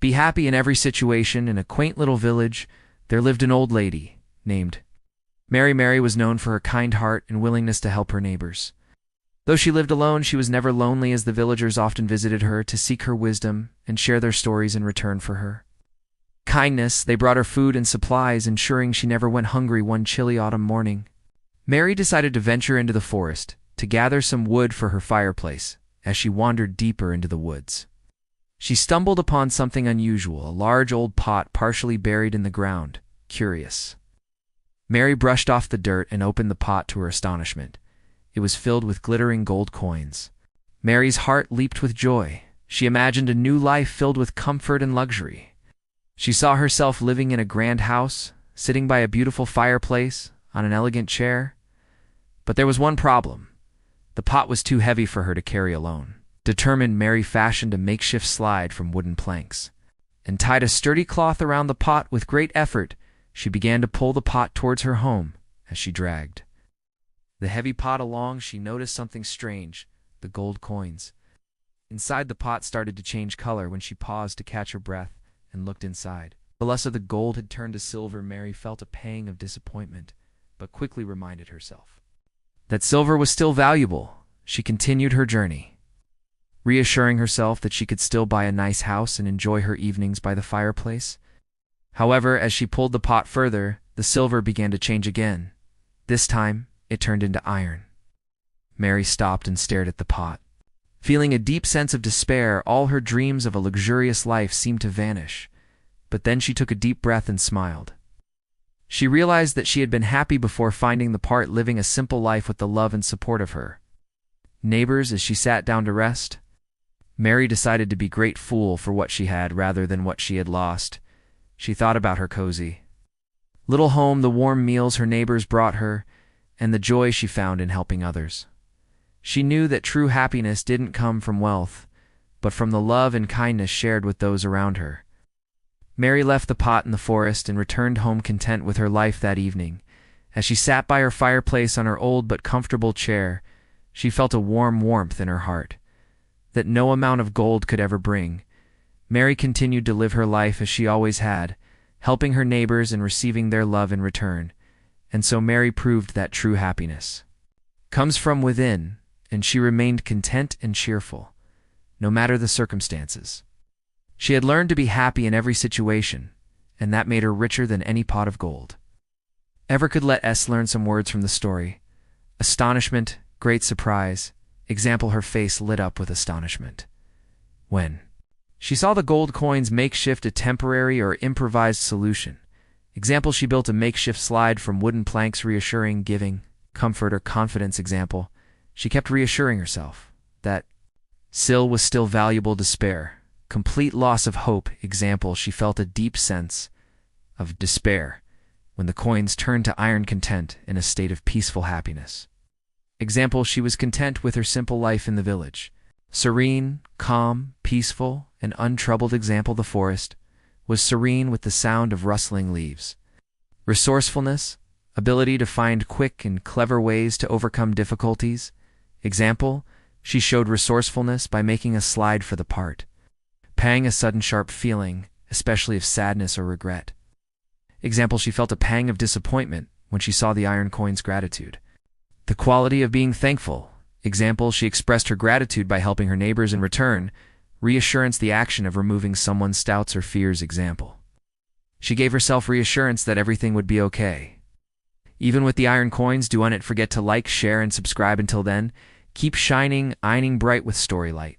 Be happy in every situation. In a quaint little village, there lived an old lady named Mary. Mary was known for her kind heart and willingness to help her neighbors. Though she lived alone, she was never lonely, as the villagers often visited her to seek her wisdom and share their stories in return for her kindness. They brought her food and supplies, ensuring she never went hungry. One chilly autumn morning, Mary decided to venture into the forest to gather some wood for her fireplace. As she wandered deeper into the woods, she stumbled upon something unusual, a large old pot partially buried in the ground. Curious, Mary brushed off the dirt and opened the pot. To her astonishment, it was filled with glittering gold coins. Mary's heart leaped with joy. She imagined a new life filled with comfort and luxury. She saw herself living in a grand house, sitting by a beautiful fireplace on an elegant chair. But there was one problem. The pot was too heavy for her to carry alone. Determined, Mary fashioned a makeshift slide from wooden planks and tied a sturdy cloth around the pot. With great effort, she began to pull the pot towards her home. As she dragged the heavy pot along, she noticed something strange: the gold coins inside the pot started to change color. When she paused to catch her breath and looked inside, the luster of the gold had turned to silver. Mary felt a pang of disappointment, but quickly reminded herself that silver was still valuable. She continued her journey, reassuring herself that she could still buy a nice house and enjoy her evenings by the fireplace. However, as she pulled the pot further, the silver began to change again. This time, it turned into iron. Mary stopped and stared at the pot, feeling a deep sense of despair. All her dreams of a luxurious life seemed to vanish. But then she took a deep breath and smiled. She realized that she had been happy before finding the part, living a simple life with the love and support of her neighbors. As she sat down to rest, Mary decided to be grateful for what she had rather than what she had lost. She thought about her cozy little home, the warm meals her neighbors brought her, and the joy she found in helping others. She knew that true happiness didn't come from wealth, but from the love and kindness shared with those around her. Mary left the pot in the forest and returned home content with her life that evening. As she sat by her fireplace on her old but comfortable chair, she felt a warm warmth in her heart that no amount of gold could ever bring. Mary continued to live her life as she always had, helping her neighbors and receiving their love in return. And so Mary proved that true happiness comes from within, and she remained content and cheerful, no matter the circumstances. She had learned to be happy in every situation, and that made her richer than any pot of gold ever could. Let us learn some words from the story. Astonishment, great surprise. Example, her face lit up with astonishment when she saw the gold coins. Makeshift, a temporary or improvised solution. Example, she built a makeshift slide from wooden planks. Reassuring, giving comfort or confidence. Example, she kept reassuring herself that silver was still valuable. Despair, complete loss of hope. Example, she felt a deep sense of despair when the coins turned to iron. Content, in a state of peaceful happiness. Example, she was content with her simple life in the village. Serene, calm, peaceful, and untroubled. Example, the forest was serene with the sound of rustling leaves. Resourcefulness, ability to find quick and clever ways to overcome difficulties. Example, she showed resourcefulness by making a slide for the part. Pang, a sudden sharp feeling, especially of sadness or regret. Example, she felt a pang of disappointment when she saw the iron coins. Gratitude, the quality of being thankful. Example, she expressed her gratitude by helping her neighbors in return. Reassurance, the action of removing someone's doubts or fears. Example, she gave herself reassurance that everything would be okay. Even with the iron coins, do not forget to like, share, and subscribe. Until then, keep shining bright with Storylight.